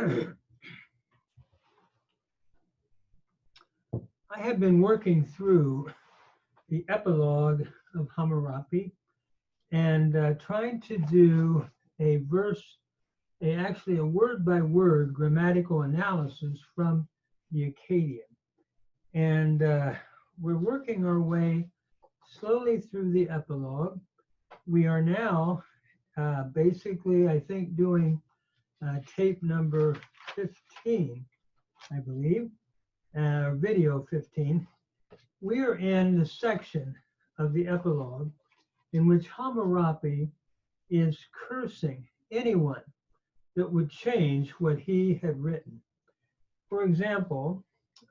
I have been working through the Epilogue of Hammurapi and trying to do a actually a word-by-word grammatical analysis from the Akkadian. And we're working our way slowly through the Epilogue. We are now basically, I think, doing tape number 15, I believe, video 15. We are in the section of the Epilogue in which Hammurapi is cursing anyone that would change what he had written. For example,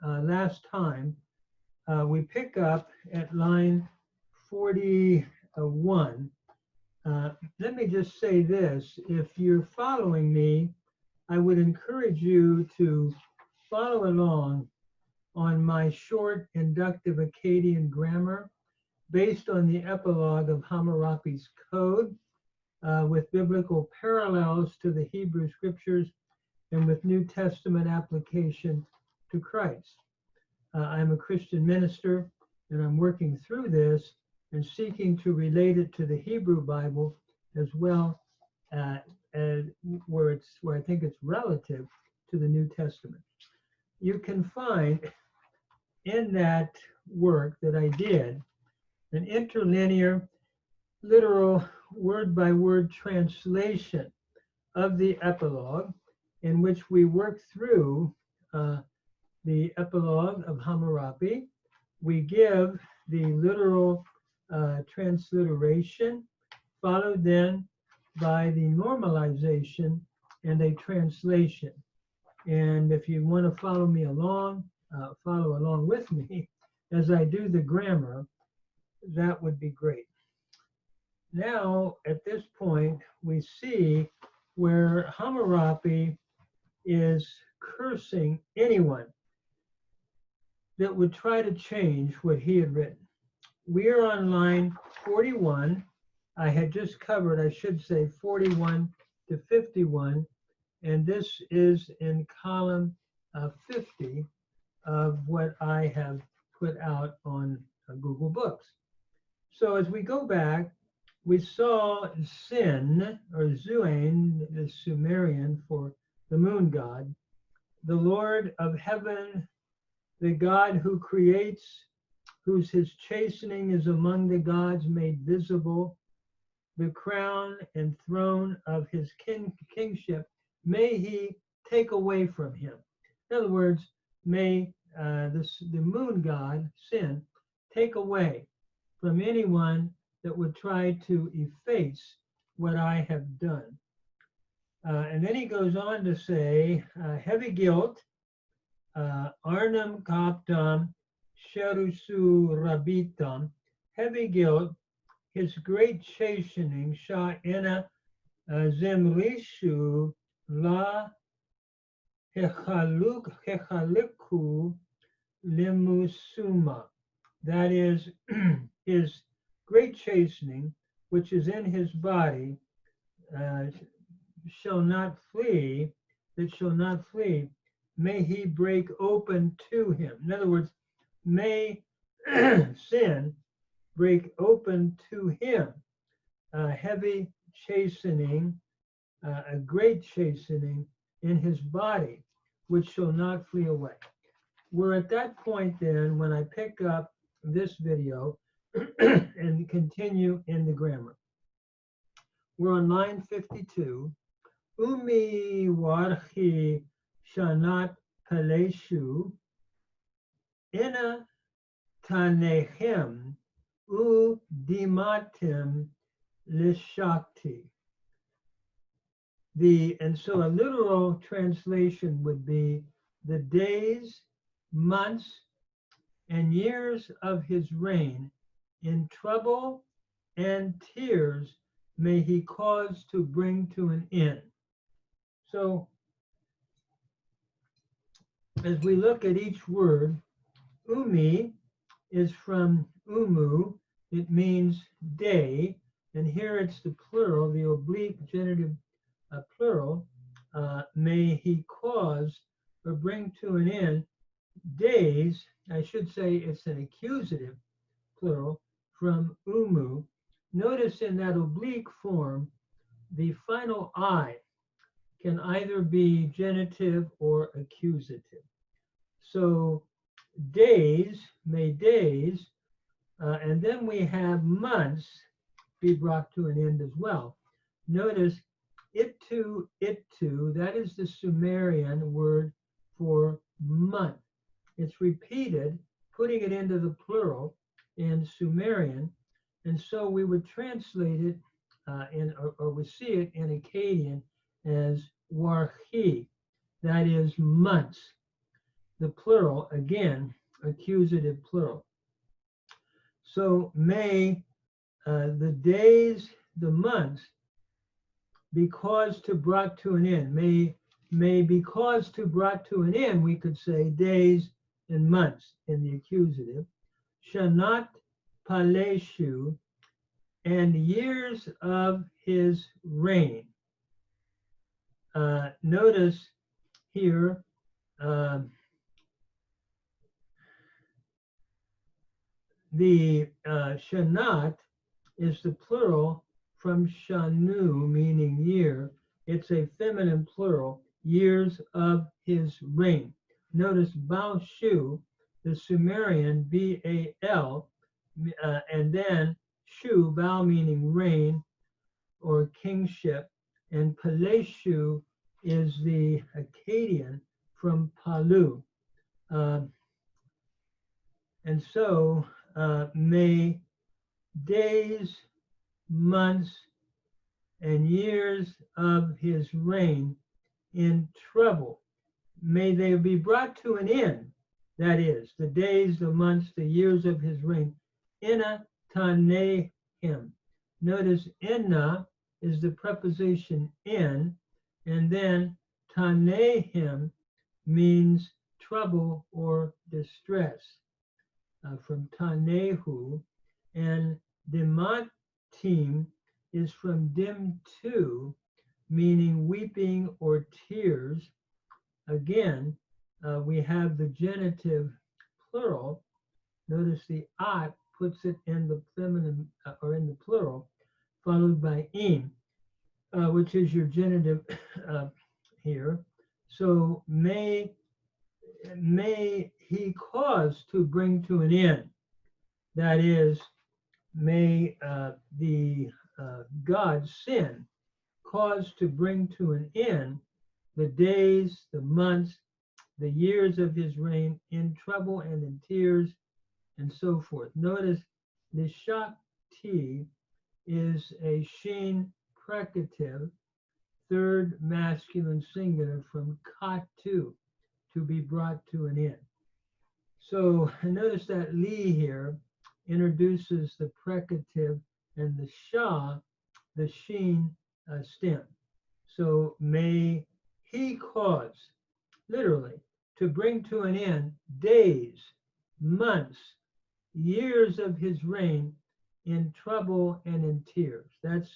last time we pick up at line 41. Let me just say this: if you're following me, I would encourage you to follow along on my short inductive Akkadian grammar based on the Epilogue of Hammurapi's code, with biblical parallels to the Hebrew scriptures and with New Testament application to Christ. I'm a Christian minister, and I'm working through this and seeking to relate it to the Hebrew Bible as well, as where I think it's relative to the New Testament. You can find in that work that I did an interlinear, literal, word-by-word translation of the Epilogue, in which we work through the Epilogue of Hammurapi. We give the literal transliteration, followed then by the normalization and a translation. And if you want to follow me along, follow along with me as I do the grammar, that would be great. Now, at this point, we see where Hammurapi is cursing anyone that would try to change what he had written. We are on line 41. I had just covered, I should say, 41 to 51, and this is in column 50 of what I have put out on Google Books. So as we go back, we saw Sin, or Zuain, the Sumerian for the moon god, the Lord of heaven, the God who creates, whose his chastening is among the gods made visible, the crown and throne of his kingship, may he take away from him. In other words, may the moon god, Sin, take away from anyone that would try to efface what I have done. And then he goes on to say, heavy guilt, Arnam Kaptam, Sherusu Rabitam, heavy guilt, his great chastening, Sha Ena Zemrishu La Hechaliku Limusuma. That is, his great chastening, which is in his body, shall not flee, may he break open to him. In other words, may sin break open to him. Heavy chastening, a great chastening in his body, which shall not flee away. We're at that point then when I pick up this video and continue in the grammar. We're on line 52. Umi warchi shanat paleshu ina tanechem u dimatim lishakti. And so a literal translation would be the days, months, and years of his reign in trouble and tears may he cause to bring to an end. So as we look at each word, umi is from umu, it means day, and here it's the plural, the oblique genitive plural, may he cause or bring to an end days. I should say it's an accusative plural from umu. Notice in that oblique form, the final I can either be genitive or accusative. So days, may days, and then we have months be brought to an end as well. Notice ittu, that is the Sumerian word for month. It's repeated, putting it into the plural in Sumerian, and so we would translate it or we see it in Akkadian as warhi, that is months. The plural, again, accusative plural. So may the days, the months, be caused to brought to an end. May be caused to brought to an end, we could say days and months in the accusative. Shanat paleshu, and years of his reign. Notice here, the shanat is the plural from shanu, meaning year. It's a feminine plural, years of his reign. Notice Baal Shu, the Sumerian B-A-L, and then Shu, Baal meaning reign or kingship, and Paleshu is the Akkadian from Palu. And so may days, months, and years of his reign in trouble, may they be brought to an end. That is, the days, the months, the years of his reign. Inna tanehim. Notice inna is the preposition in, and then tanehim means trouble or distress, from tanehu, and dimatim is from dim-tu, meaning weeping or tears. Again, we have the genitive plural. Notice the at puts it in the feminine or in the plural, followed by im, which is your genitive here. So may he cause to bring to an end. That is, may the God sin cause to bring to an end the days, the months, the years of his reign in trouble and in tears and so forth. Notice the shakti is a shin precative, third masculine singular from katu, to be brought to an end. So notice that li here introduces the precative and the sha, the shin stem. So may he cause, literally, to bring to an end days, months, years of his reign in trouble and in tears. That's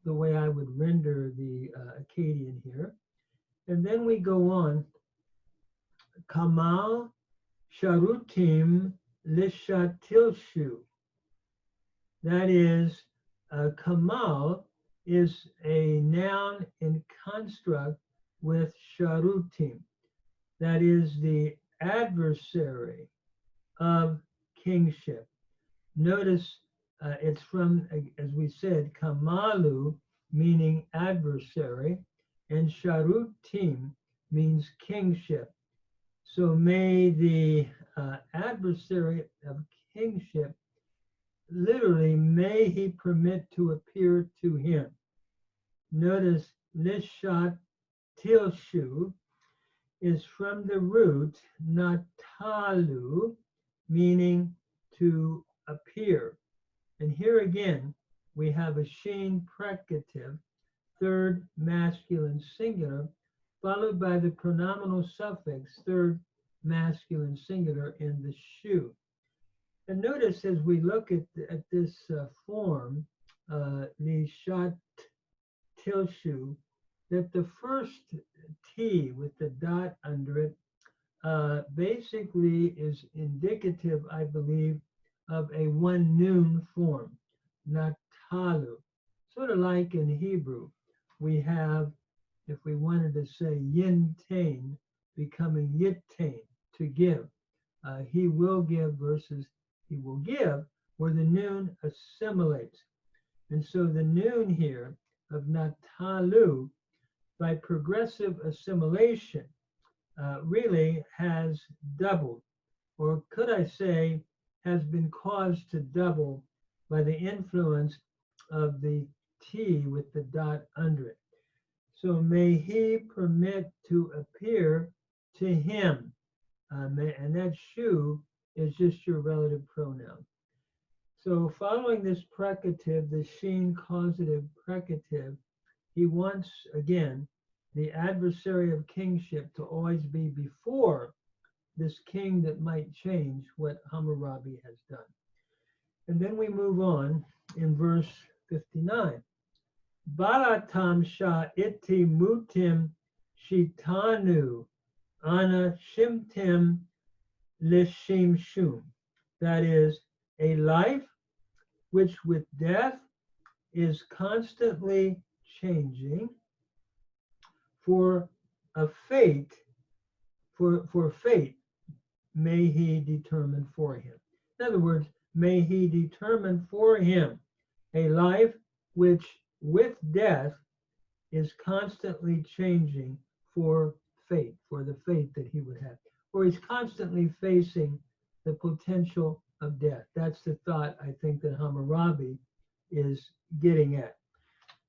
the way I would render the Akkadian here. And then we go on. Kamal sharutim lishatilshu. That is, kamal is a noun in construct with sharutim. That is the adversary of kingship. Notice it's from, as we said, kamalu, meaning adversary, and sharutim means kingship. So may the adversary of kingship, literally, may he permit to appear to him. Notice lishat tilshu is from the root natalu, meaning to appear. And here again, we have a shin precative, third masculine singular, followed by the pronominal suffix, third masculine singular in the shu. And notice as we look at this form, the shat tilshu, that the first T with the dot under it basically is indicative, I believe, of a one noon form, natalu. Sort of like in Hebrew, we have, if we wanted to say yintain becoming yittain, to give. He will give versus he will give, where the noon assimilates. And so the noon here of natalu, by progressive assimilation, really has doubled, or could I say has been caused to double by the influence of the T with the dot under it. So may he permit to appear to him. And that shu is just your relative pronoun. So following this precative, the sheen causative precative, he wants, again, the adversary of kingship to always be before this king that might change what Hammurabi has done. And then we move on in verse 59. Balatam sha iti mutim shitanu ana shimtim lishim shum. That is, a life which with death is constantly changing for a fate, for fate may he determine for him. In other words, may he determine for him a life which with death is constantly changing for fate, for the fate that he would have. Or he's constantly facing the potential of death. That's the thought I think that Hammurabi is getting at.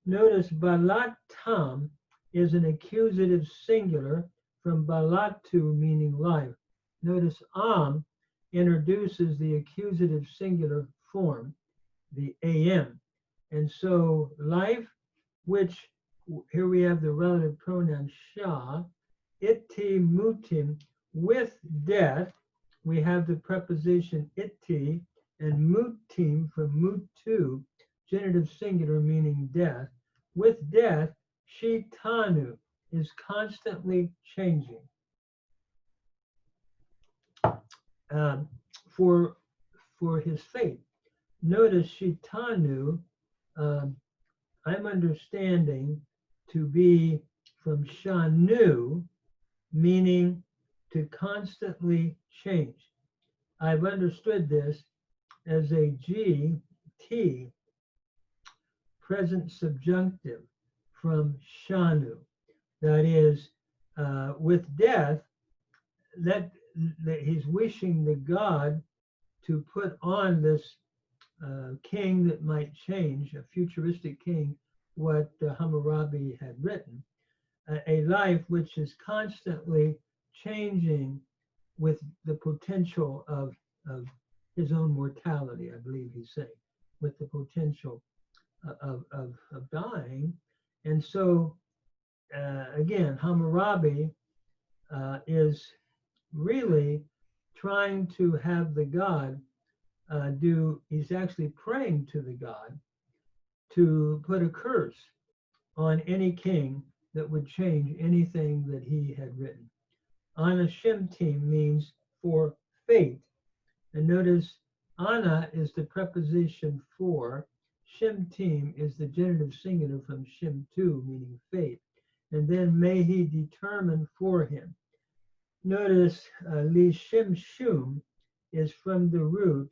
Notice balat tam is an accusative singular from balatu, meaning life. Notice am introduces the accusative singular form, the am. And so life, which here we have the relative pronoun sha, iti mutim, with death, we have the preposition iti, and mutim from mutu, genitive singular meaning death. With death, shitanu is constantly changing. For his fate. Notice shitanu, I'm understanding to be from shanu, meaning to constantly change. I've understood this as a GT, present subjunctive from shanu. That is, with death, that he's wishing the god to put on this king that might change, a futuristic king, what Hammurabi had written, a life which is constantly changing with the potential of his own mortality, I believe he's saying, with the potential of dying. And so, again, Hammurabi is really trying to have the god he's actually praying to the god to put a curse on any king that would change anything that he had written. Ana shimtim means for fate. And notice ana is the preposition for, shimtim is the genitive singular from shimtu, meaning fate. And then may he determine for him. Notice li shim shum is from the root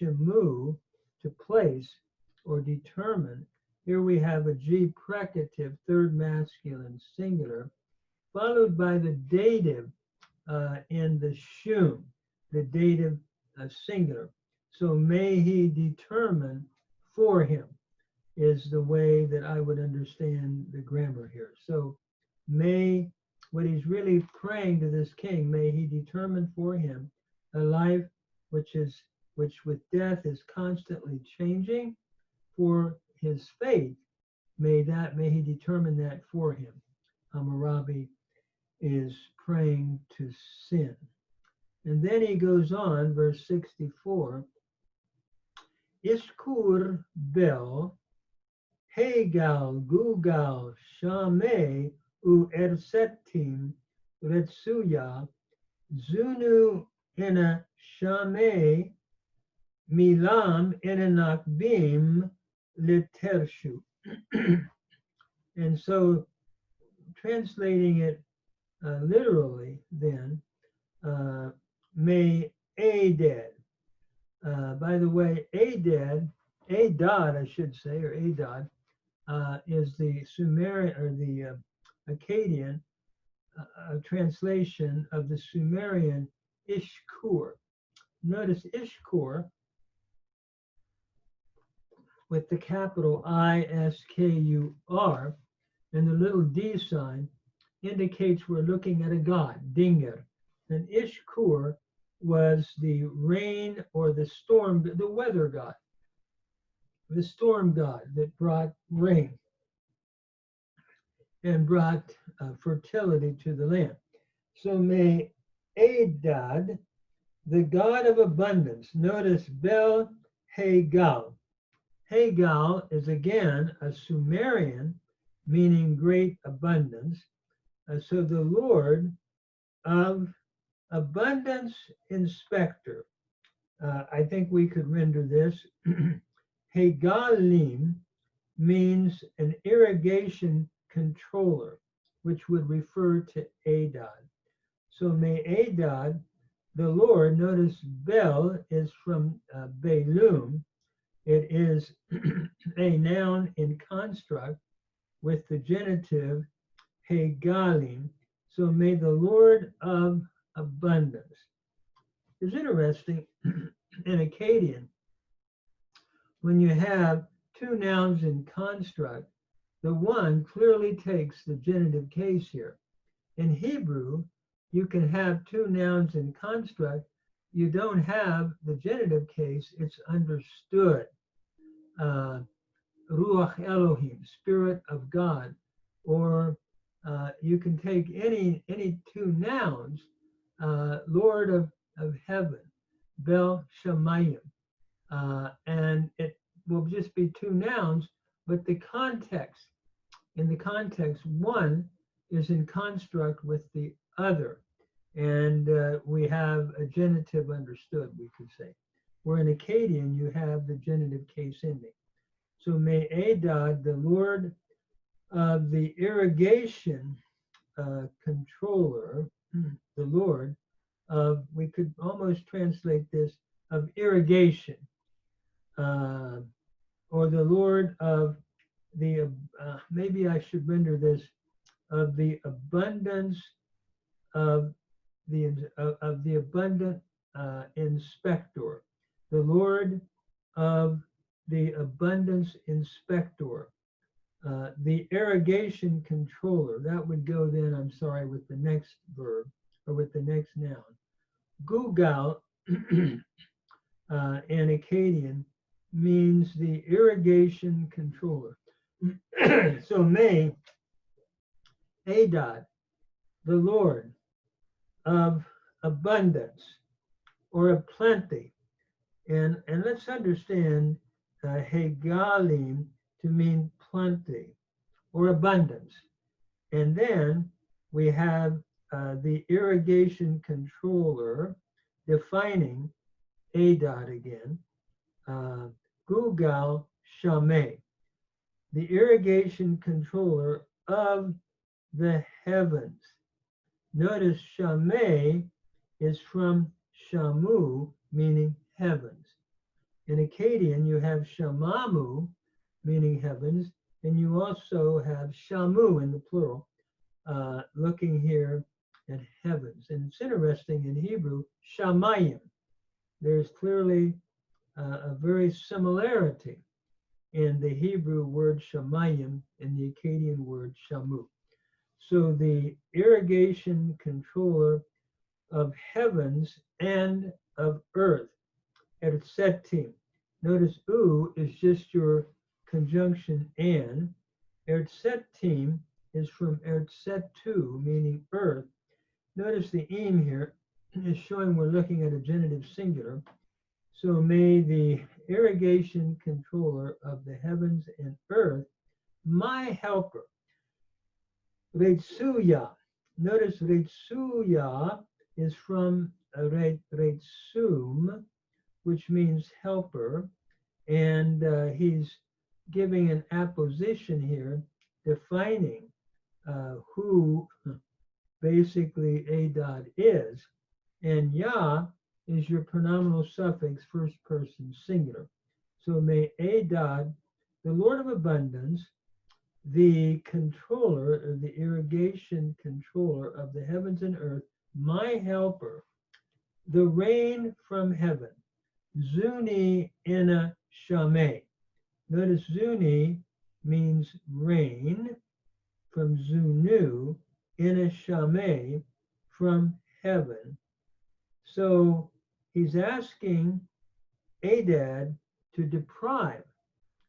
shimu, to place or determine. Here we have a G precative, third masculine singular, followed by the dative in the shum, the dative singular. So may he determine for him is the way that I would understand the grammar here. So may, what he's really praying to this king, may he determine for him a life which with death is constantly changing for his fate. May he determine that for him. Hammurabi is praying to sin. And then he goes on, verse 64, Iskur bel Hegal, Gugal, Shame, U Ersetim, Retsuya, Zunu Ena Shame, Milam Enanakbim, Litershu. And so, translating it literally, then, may Adad. By the way, Adad, Adad, I should say, or Adad, is the Sumerian or the Akkadian translation of the Sumerian Ishkur. Notice Ishkur with the capital I-S-K-U-R and the little D sign indicates we're looking at a god, Dinger. And Ishkur was the rain or the storm, the weather god, the storm god that brought rain and brought fertility to the land. So may Adad, the god of abundance, notice Bel Hagal. Hagal is again a Sumerian meaning great abundance. So the Lord of abundance inspector. I think we could render this. Hagalim means an irrigation controller, which would refer to Adad. So may Adad, the Lord, notice Bel is from Belum. It is a noun in construct with the genitive Hagalim. So may the Lord of abundance. It's interesting in Akkadian, when you have two nouns in construct, the one clearly takes the genitive case here. In Hebrew, you can have two nouns in construct. You don't have the genitive case, it's understood. Ruach Elohim, Spirit of God, or you can take any two nouns, Lord of Heaven, Bel Shamayim, and it will just be two nouns, but the context, in the context, one is in construct with the other, and we have a genitive understood, we could say. Where in Akkadian, you have the genitive case ending. So may Adad, the Lord of the irrigation controller, the Lord of, we could almost translate this, of irrigation, or the Lord of the, maybe I should render this, of the abundance of the abundant inspector, the Lord of the abundance inspector, the irrigation controller. That would go then, I'm sorry, with the next verb or with the next noun. Gugal in Akkadian means the irrigation controller. So may Adad, the Lord of abundance or of plenty, and let's understand Hagalim to mean plenty or abundance. And then we have the irrigation controller defining Adad again, Gugal Shameh, the irrigation controller of the heavens. Notice Shameh is from Shamu, meaning heavens. In Akkadian, you have Shamamu, meaning heavens, and you also have Shamu in the plural, looking here at heavens. And it's interesting in Hebrew, Shamayim. There's clearly a very similarity in the Hebrew word Shamayim and the Akkadian word Shamu. So the irrigation controller of heavens and of earth, Ertsetim. Notice U is just your conjunction and. Ertsetim is from Ertsetu, meaning earth. Notice the im here is showing we're looking at a genitive singular. So may the irrigation controller of the heavens and earth my helper. Retsuya. Notice Retsuya is from Retsum, which means helper, and he's giving an apposition here, defining who basically Adad is, and Yah is your pronominal suffix, first person singular. So may Adad, the Lord of abundance, the controller, or the irrigation controller of the heavens and earth, my helper, the rain from heaven, Zuni ina Shameh. Notice Zuni means rain, from Zunu, ina Shameh, from heaven. So he's asking Adad to deprive,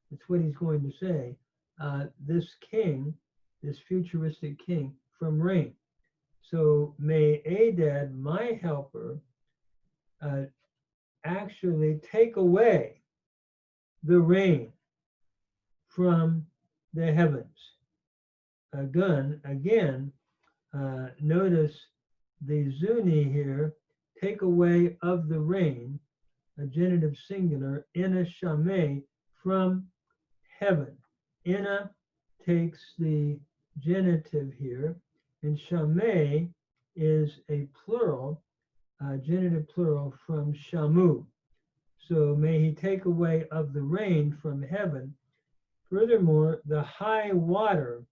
that's what he's going to say, this king, this futuristic king, from rain. So may Adad, my helper, actually take away the rain from the heavens. Again, notice the Zuni here, take away of the rain, a genitive singular, ina Shameh, from heaven. Ina takes the genitive here, and Shameh is a plural, genitive plural from Shamu. So may he take away of the rain from heaven. Furthermore, the high water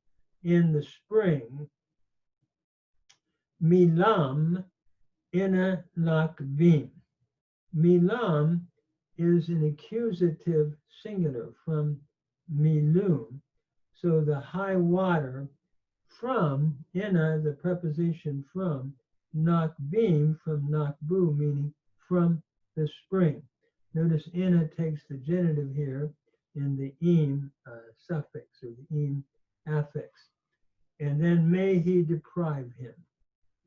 in the spring, Milam ina Nakvim. Milam is an accusative singular from milum. So the high water from, ina, the preposition from, nakbim, from nakbu, meaning from the spring. Notice ina takes the genitive here in the im suffix, or the im affix. And then may he deprive him.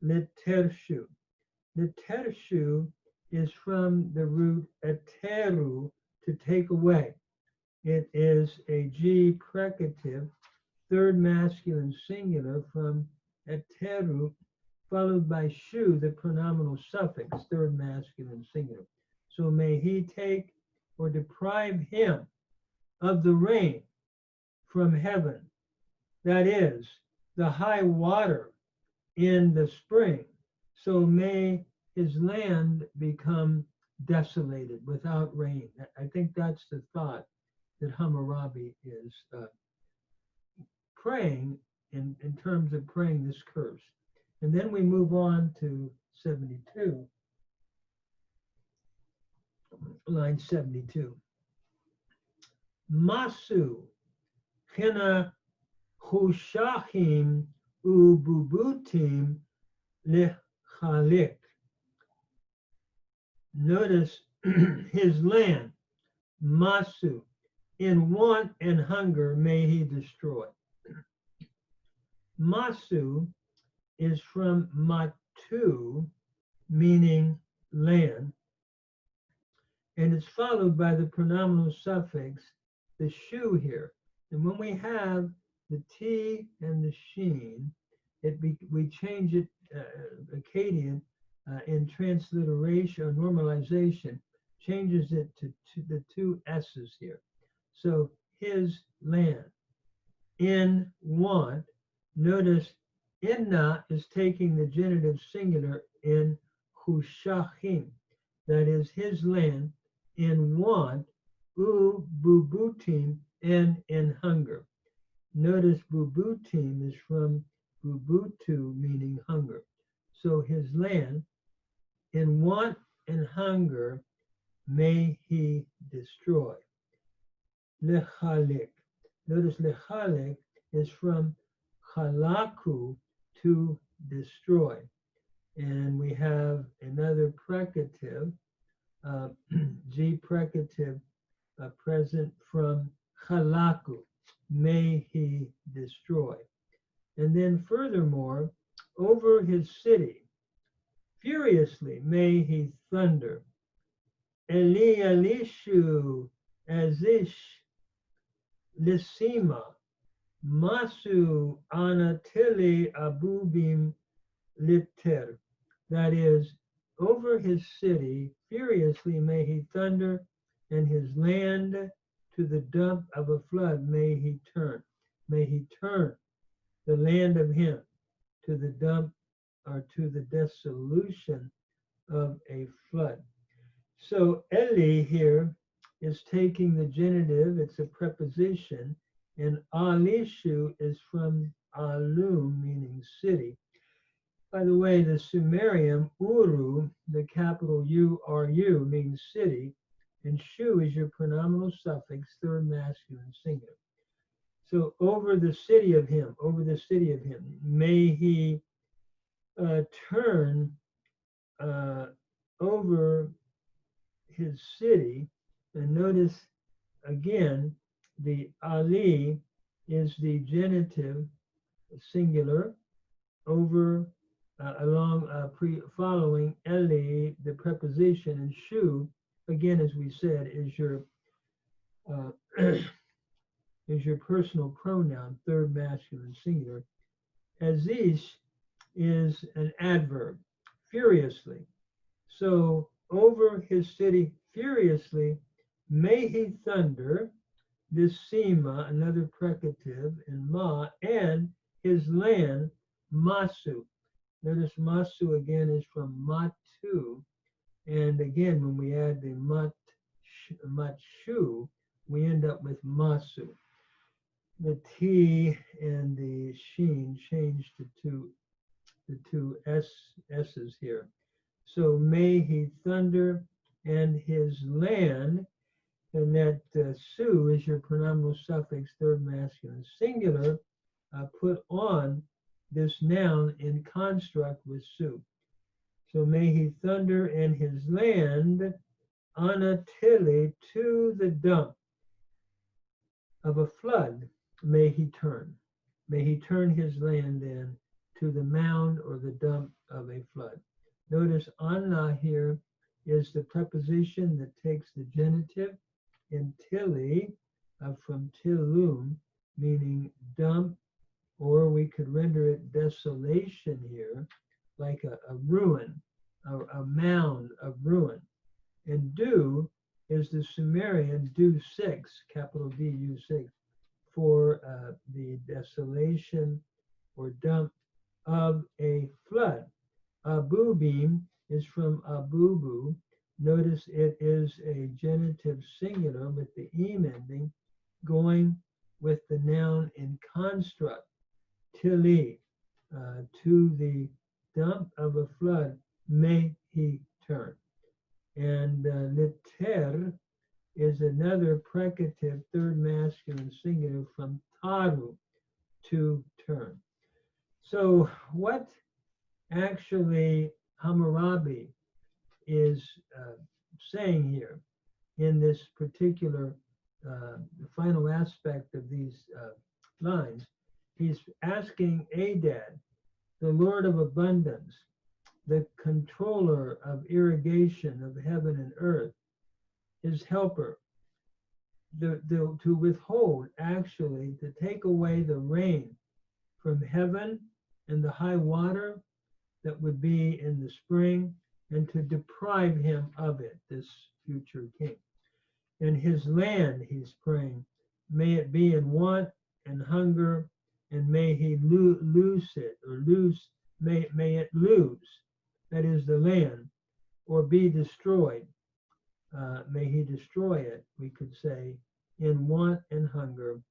Litershu. Litershu is from the root eteru, to take away. It is a G precative, third masculine singular from eteru, followed by shu, the pronominal suffix, third masculine singular. So may he take or deprive him of the rain from heaven, that is, the high water in the spring. So may his land become desolated without rain. I think that's the thought that Hammurapi is praying in terms of praying this curse. And then we move on to 72, line 72. Masu Hina Hushahim Ububutim Lechalik. Notice his land, Masu, in want and hunger may he destroy. Masu is from Matu, meaning land, and it's followed by the pronominal suffix, the shu here. And when we have the T and the sheen, we change it, Akkadian, in transliteration or normalization, changes it to the two S's here. So his land, in want, notice inna is taking the genitive singular in hushachim, that is his land, in want, u bubutim, and in hunger. Notice bubutim is from bubutu, meaning hunger. So his land, in want and hunger, may he destroy. Lechalik. Notice lechalik is from chalaku, to destroy. And we have another precative, G precative, present from chalaku, may he destroy. And then furthermore, over his city, furiously may he thunder. Eli Elishu Azish Lissima. Masu anatili abubim liter. That is, over his city furiously may he thunder, and his land to the dump of a flood may he turn. May he turn the land of him to the dump or to the dissolution of a flood. So Eli here is taking the genitive, it's a preposition, and Alishu is from Alum, meaning city. By the way, the Sumerian Uru, the capital U-R-U, means city, and Shu is your pronominal suffix, third masculine singular. So over the city of him, may he turn over his city. And notice again, the Ali is the genitive singular over following Eli, the preposition, and Shu, again, as we said, is your is your personal pronoun, third masculine singular. Azish is an adverb, furiously. So over his city furiously may he thunder, this sema, another precative, and ma, and his land, masu. Notice masu again is from matu, and again when we add the matshu, we end up with masu. The T and the sheen change to the two S's here. So may he thunder, and his land, and that su is your pronominal suffix, third masculine singular, put on this noun in construct with su. So may he thunder, and his land, anatili, to the dump of a flood, may he turn. May he turn his land then to the mound or the dump of a flood. Notice anna here is the preposition that takes the genitive in tili from tilum, meaning dump, or we could render it desolation here, like a ruin, a mound of ruin. And du is the Sumerian du 6, capital DU6, for the desolation or dump of a flood. Abubim is from abubu. Notice it is a genitive singular with the em ending going with the noun in construct, tili, to the dump of a flood may he turn. And liter is another precative, third masculine singular from taru, to turn. So what actually Hammurapi is saying here in this particular final aspect of these lines, he's asking Adad, the Lord of abundance, the controller of irrigation of heaven and earth, his helper, to withhold, actually, to take away the rain from heaven and the high water that would be in the spring, and to deprive him of it, this future king. And his land, he's praying, may it be in want and hunger, and may he lose it, or may it lose, that is the land, or be destroyed. May he destroy it, we could say, in want and hunger.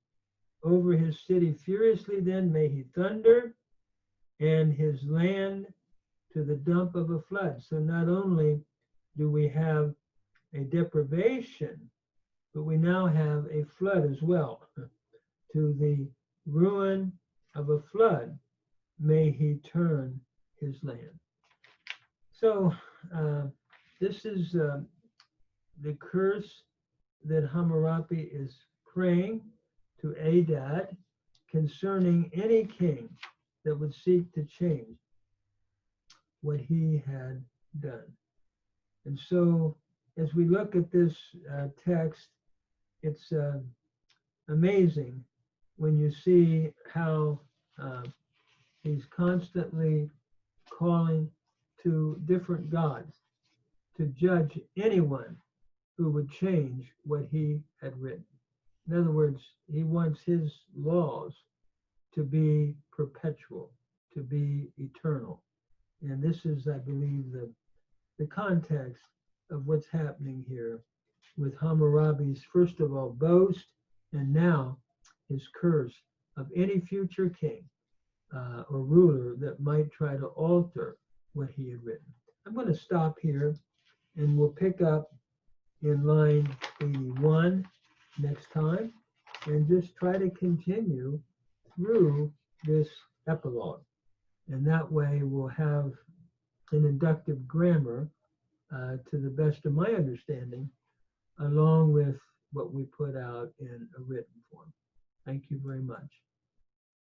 Over his city furiously then may he thunder, and his land to the dump of a flood. So not only do we have a deprivation, but we now have a flood as well. To the ruin of a flood may he turn his land. So this is the curse that Hammurapi is praying to Adad concerning any king that would seek to change what he had done. And so as we look at this text, it's amazing when you see how he's constantly calling to different gods to judge anyone who would change what he had written. In other words, he wants his laws to be perpetual, to be eternal. And this is, I believe, the context of what's happening here with Hammurabi's, first of all, boast, and now his curse of any future king or ruler that might try to alter what he had written. I'm going to stop here, and we'll pick up in line 81 next time, and just try to continue through this epilogue. And that way we'll have an inductive grammar to the best of my understanding, along with what we put out in a written form. Thank you very much.